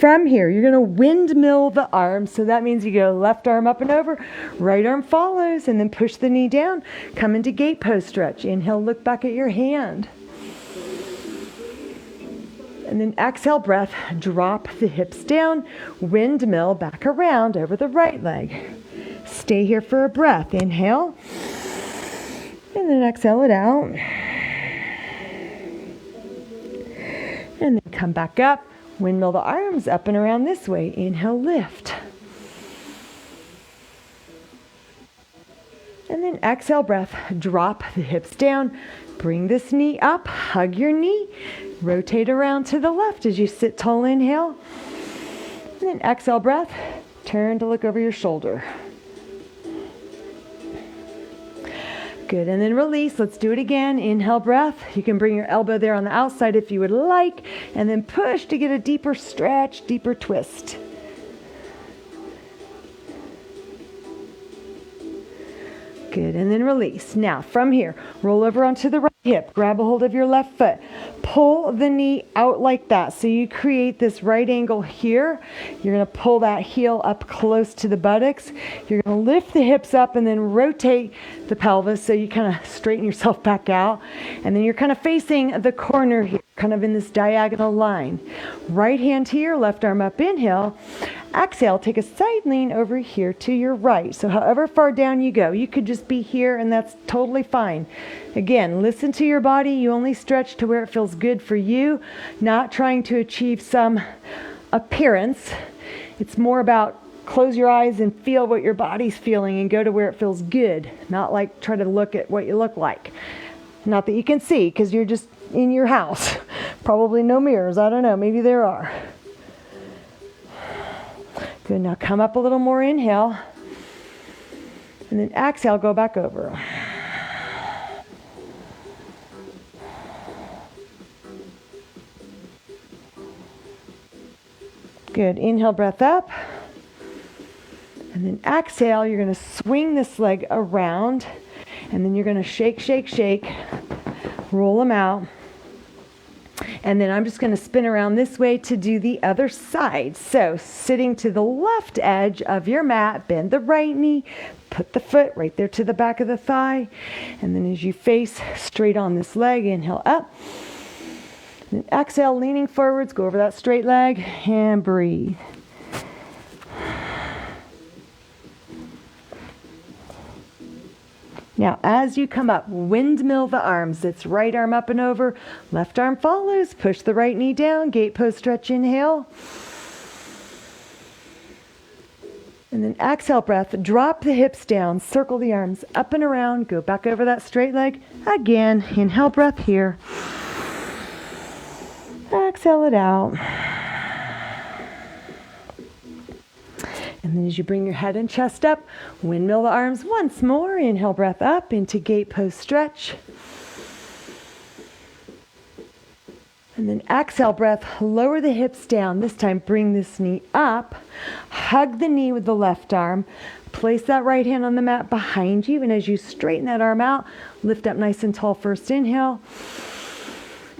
From here, you're going to windmill the arms. So that means you go left arm up and over, right arm follows, and then push the knee down. Come into gate pose stretch. Inhale, look back at your hand. And then exhale, breath, drop the hips down, windmill back around over the right leg. Stay here for a breath. Inhale, and then exhale it out. And then come back up. Windmill the arms up and around this way. Inhale, lift. And then exhale, breath. Drop the hips down. Bring this knee up. Hug your knee. Rotate around to the left as you sit tall. Inhale. And then exhale, breath. Turn to look over your shoulder. Good, and then release. Let's do it again. Inhale, breath. You can bring your elbow there on the outside if you would like, and then push to get a deeper stretch, deeper twist. Good, and then release. Now, from here, roll over onto the right hip. Grab a hold of your left foot. Pull the knee out like that. So you create this right angle here. You're going to pull that heel up close to the buttocks. You're going to lift the hips up and then rotate the pelvis so you kind of straighten yourself back out. And then you're kind of facing the corner here, kind of in this diagonal line. Right hand here, left arm up, inhale. Exhale, take a side lean over here to your right. So however far down you go, you could just be here and that's totally fine. Again, listen to your body. You only stretch to where it feels good for you, not trying to achieve some appearance. It's more about close your eyes and feel what your body's feeling and go to where it feels good, not like try to look at what you look like. Not that you can see because you're just in your house. Probably no mirrors. I don't know. Maybe there are. Good. Now come up a little more. Inhale. And then exhale, go back over. Good. Inhale, breath up. And then exhale, you're going to swing this leg around. And then you're going to shake, shake, shake. Roll them out. And then I'm just going to spin around this way to do the other side. So sitting to the left edge of your mat, bend the right knee, put the foot right there to the back of the thigh. And then as you face straight on this leg, inhale up. And then exhale, leaning forwards, go over that straight leg and breathe. Now, as you come up, windmill the arms. It's right arm up and over, left arm follows. Push the right knee down, gate pose stretch, inhale. And then exhale, breath. Drop the hips down, circle the arms up and around. Go back over that straight leg. Again, inhale, breath here. Exhale it out. And then as you bring your head and chest up, windmill the arms once more. Inhale, breath up into gate pose stretch. And then exhale, breath, lower the hips down. This time, bring this knee up. Hug the knee with the left arm. Place that right hand on the mat behind you. And as you straighten that arm out, lift up nice and tall. First inhale.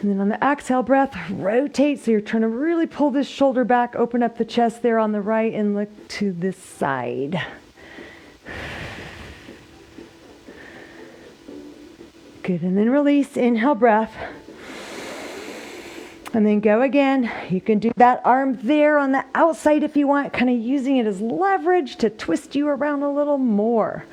And then on the exhale breath, rotate. So you're trying to really pull this shoulder back, open up the chest there on the right and look to this side. Good. And then release. Inhale, breath. And then go again. You can do that arm there on the outside if you want, kind of using it as leverage to twist you around a little more.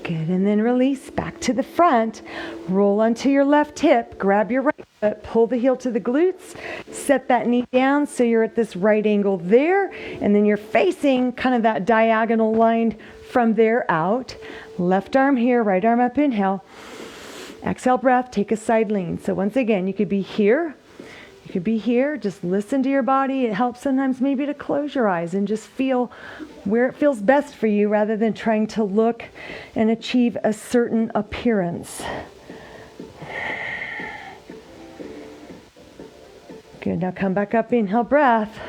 Good, and then release back to the front. Roll onto your left hip, grab your right foot, pull the heel to the glutes, set that knee down so you're at this right angle there, and then you're facing kind of that diagonal line from there out. Left arm here, right arm up, inhale. Exhale, breath, take a side lean. So once again, you could be here. You could be here, just listen to your body. It helps sometimes maybe to close your eyes and just feel where it feels best for you rather than trying to look and achieve a certain appearance. Good, now come back up, inhale, breath.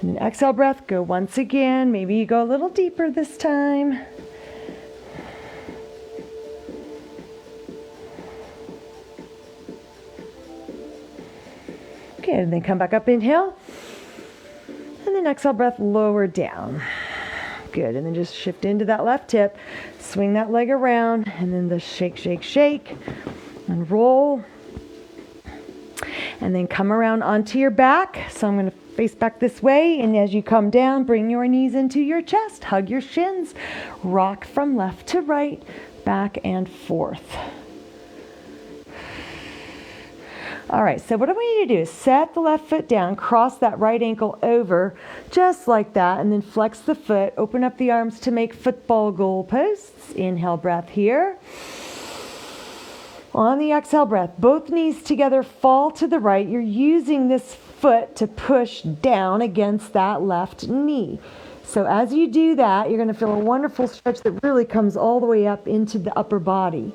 And then exhale, breath, go once again. Maybe you go a little deeper this time. Good, and then come back up, inhale. And then exhale, breath, lower down. Good, and then just shift into that left hip. Swing that leg around, and then the shake, shake, shake, and roll. And then come around onto your back. So I'm going to face back this way, and as you come down, bring your knees into your chest. Hug your shins. Rock from left to right, back and forth. All right, so what I want you to do is set the left foot down, cross that right ankle over, just like that, and then flex the foot, open up the arms to make football goalposts. Inhale, breath here. On the exhale breath, both knees together fall to the right. You're using this foot to push down against that left knee. So as you do that, you're going to feel a wonderful stretch that really comes all the way up into the upper body.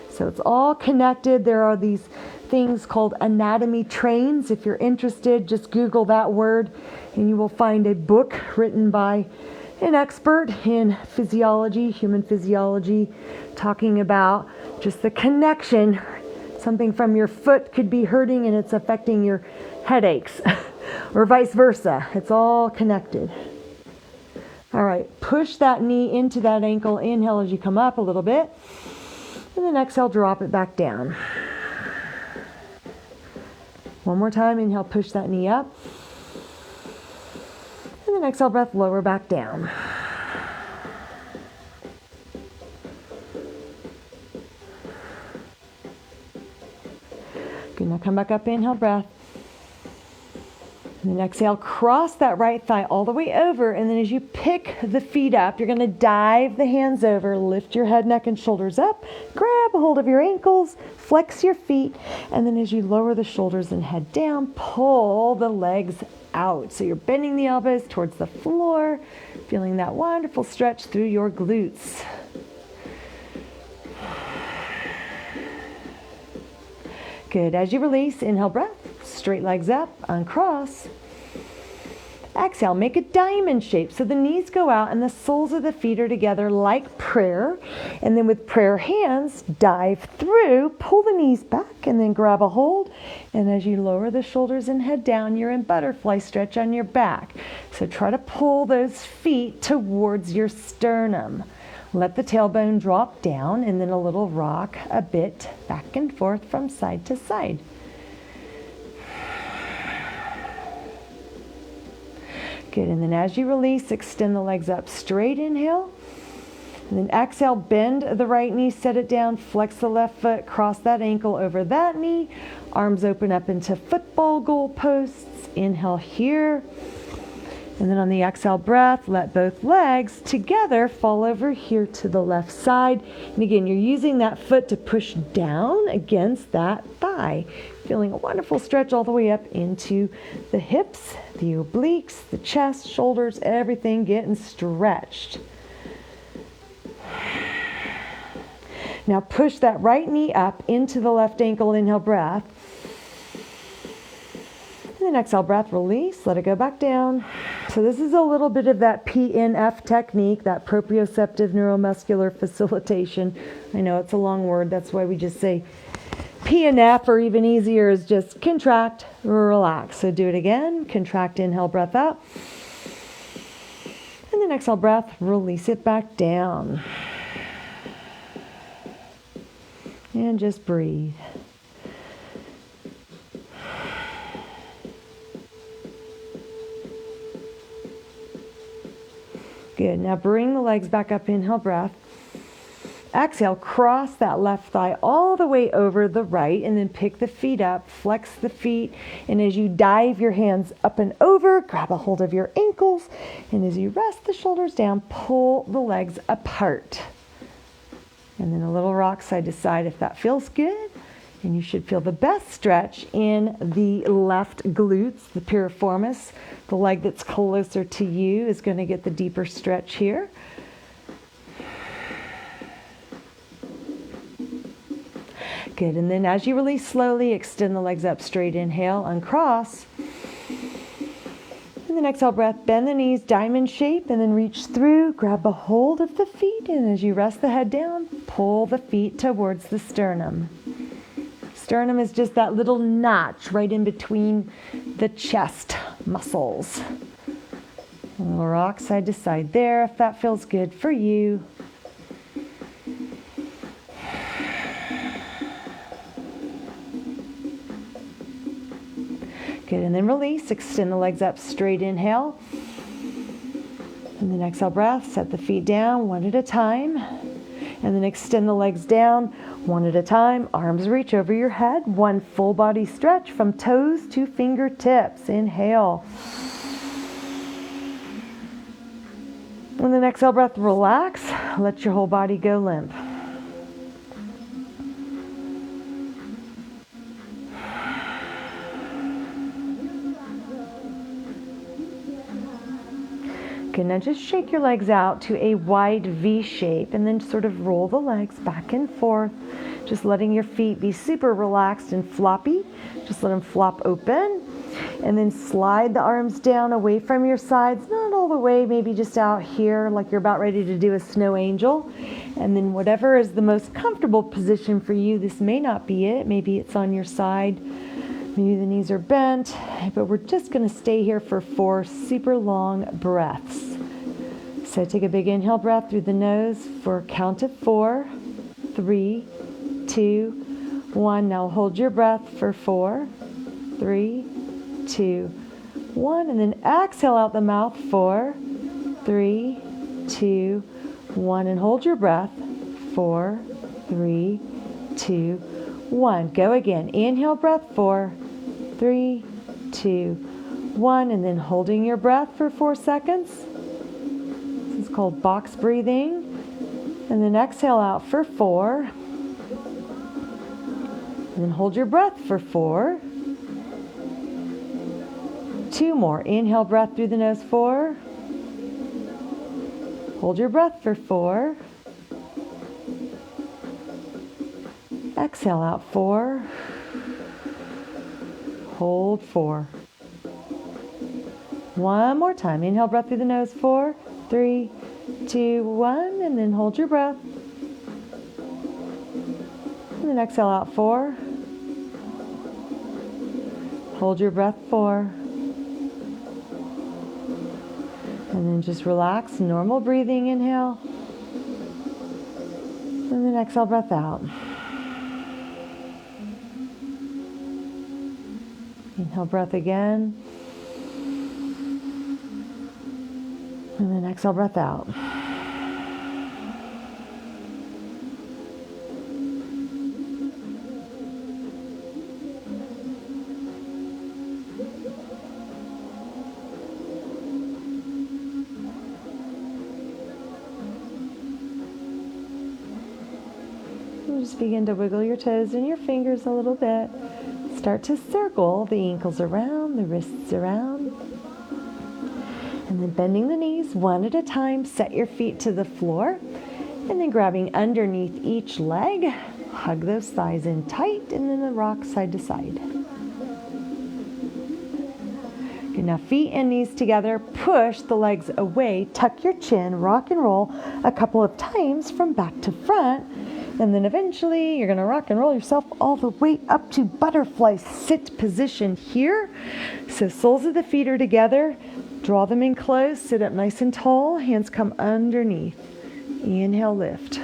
So So it's all connected. There are these things called anatomy trains. If you're interested, just Google that word and you will find a book written by an expert in physiology, human physiology, talking about just the connection. Something from your foot could be hurting and it's affecting your headaches or vice versa. It's all connected. All right, push that knee into that ankle. Inhale as you come up a little bit. And then exhale, drop it back down. One more time, inhale, push that knee up. And then exhale, breath, lower back down. Good, now come back up, inhale, breath. And then exhale, cross that right thigh all the way over. And then as you pick the feet up, you're going to dive the hands over, lift your head, neck, and shoulders up, grab a hold of your ankles, flex your feet. And then as you lower the shoulders and head down, pull the legs out. So you're bending the elbows towards the floor, feeling that wonderful stretch through your glutes. Good. As you release, inhale, breath. Straight legs up, uncross. Exhale, make a diamond shape. So the knees go out and the soles of the feet are together like prayer. And then with prayer hands, dive through, pull the knees back, and then grab a hold. And as you lower the shoulders and head down, you're in butterfly stretch on your back. So try to pull those feet towards your sternum. Let the tailbone drop down and then a little rock a bit back and forth from side to side. Good, and then as you release, extend the legs up straight, inhale. And then exhale, bend the right knee, set it down, flex the left foot, cross that ankle over that knee. Arms open up into football goal posts. Inhale here. And then on the exhale breath, let both legs together fall over here to the left side. And again, you're using that foot to push down against that thigh. Feeling a wonderful stretch all the way up into the hips, the obliques, the chest, shoulders, everything getting stretched. Now push that right knee up into the left ankle, inhale breath. And then exhale breath, release, let it go back down. So this is a little bit of that PNF technique, that proprioceptive neuromuscular facilitation. I know it's a long word, that's why we just say PNF, or even easier is just contract, relax. So do it again, contract, inhale, breath up. And then exhale breath, release it back down. And just breathe. Good. Now bring the legs back up, inhale, breath. Exhale, cross that left thigh all the way over the right, and then pick the feet up, flex the feet, and as you dive your hands up and over, grab a hold of your ankles, and as you rest the shoulders down, pull the legs apart. And then a little rock side to side if that feels good. And you should feel the best stretch in the left glutes, the piriformis. The leg that's closer to you is going to get the deeper stretch here. Good, and then as you release slowly, extend the legs up straight, inhale, uncross. And then exhale breath, bend the knees, diamond shape, and then reach through, grab a hold of the feet, and as you rest the head down, pull the feet towards the sternum. Sternum is just that little notch right in between the chest muscles. A little rock side to side there if that feels good for you. Good, and then release, extend the legs up straight, inhale. And then exhale breath, set the feet down one at a time. And then extend the legs down one at a time. Arms reach over your head. One full body stretch from toes to fingertips. Inhale. And then exhale breath, relax. Let your whole body go limp. Okay, now just shake your legs out to a wide V shape and then sort of roll the legs back and forth. Just letting your feet be super relaxed and floppy. Just let them flop open. And then slide the arms down away from your sides, not all the way, maybe just out here like you're about ready to do a snow angel. And then whatever is the most comfortable position for you, this may not be it. Maybe it's on your side. Maybe the knees are bent, but we're just going to stay here for 4 super long breaths. So take a big inhale breath through the nose for a count of 4, 3, 2, 1. Now hold your breath for 4, 3, 2, 1. And then exhale out the mouth, 4, 3, 2, 1. And hold your breath, 4, 3, 2, 1. Go again. Inhale breath, 4, 3, 2, 1. And then holding your breath for 4 seconds. This is called box breathing. And then exhale out for 4. And then hold your breath for 4. 2 more. Inhale breath through the nose, 4. Hold your breath for 4. Exhale out 4. Hold 4. One more time. Inhale breath through the nose, 4, 3, 2, 1. And then hold your breath. And then exhale out 4. Hold your breath, 4. And then just relax, normal breathing, inhale. And then exhale, breath out. Inhale, breath again. And then exhale, breath out. Just begin to wiggle your toes and your fingers a little bit. Start to circle the ankles around, the wrists around. And then bending the knees one at a time, set your feet to the floor. And then grabbing underneath each leg, hug those thighs in tight, and then the rock side to side. Okay, now feet and knees together, push the legs away, tuck your chin, rock and roll a couple of times from back to front. And then eventually you're going to rock and roll yourself all the way up to butterfly sit position here. So soles of the feet are together. Draw them in close. Sit up nice and tall. Hands come underneath. Inhale, lift.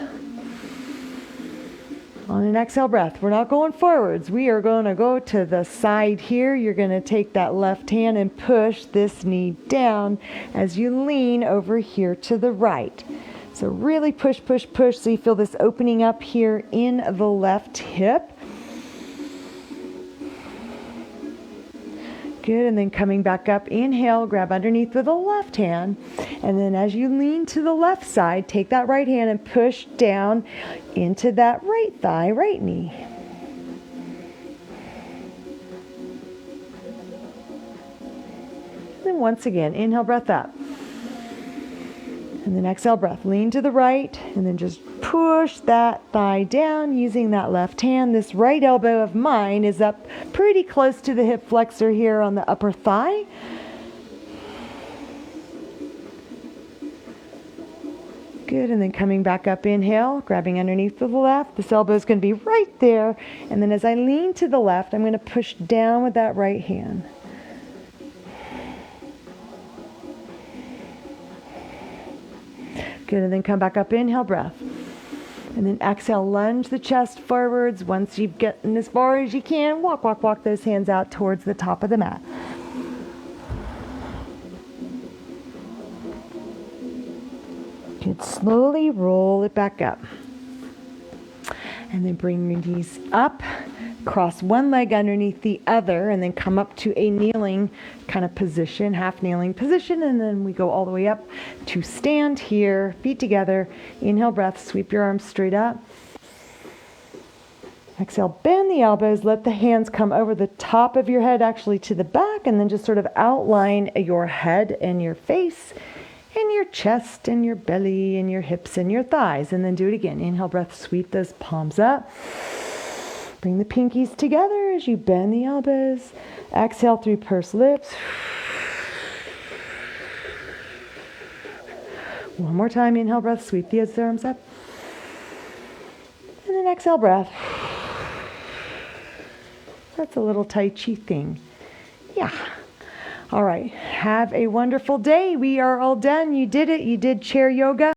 On an exhale breath, we're not going forwards. We are going to go to the side here. You're going to take that left hand and push this knee down as you lean over here to the right. So really push, push, push. So you feel this opening up here in the left hip. Good, and then coming back up, inhale, grab underneath with the left hand. And then as you lean to the left side, take that right hand and push down into that right thigh, right knee. And then once again, inhale, breath up. And then exhale, breath. Lean to the right, and then just push that thigh down using that left hand. This right elbow of mine is up pretty close to the hip flexor here on the upper thigh. Good, and then coming back up, inhale, grabbing underneath the left. This elbow is going to be right there. And then as I lean to the left, I'm going to push down with that right hand. Good, and then come back up, inhale, breath. And then exhale, lunge the chest forwards. Once you've gotten as far as you can, walk, walk, walk those hands out towards the top of the mat. Good, slowly roll it back up. And then bring your knees up. Cross one leg underneath the other and then come up to a kneeling kind of position, half kneeling position, and then we go all the way up to stand here, feet together. Inhale, breath, sweep your arms straight up. Exhale, bend the elbows, let the hands come over the top of your head, actually to the back, and then just sort of outline your head and your face. in your chest and your belly and your hips and your thighs. And then do it again. Inhale, breath, sweep those palms up. Bring the pinkies together as you bend the elbows. Exhale through pursed lips. One more time. Inhale, breath, sweep the arms up. And then exhale, breath. That's a little Tai Chi thing. Yeah. All right. Have a wonderful day. We are all done. You did it. You did chair yoga.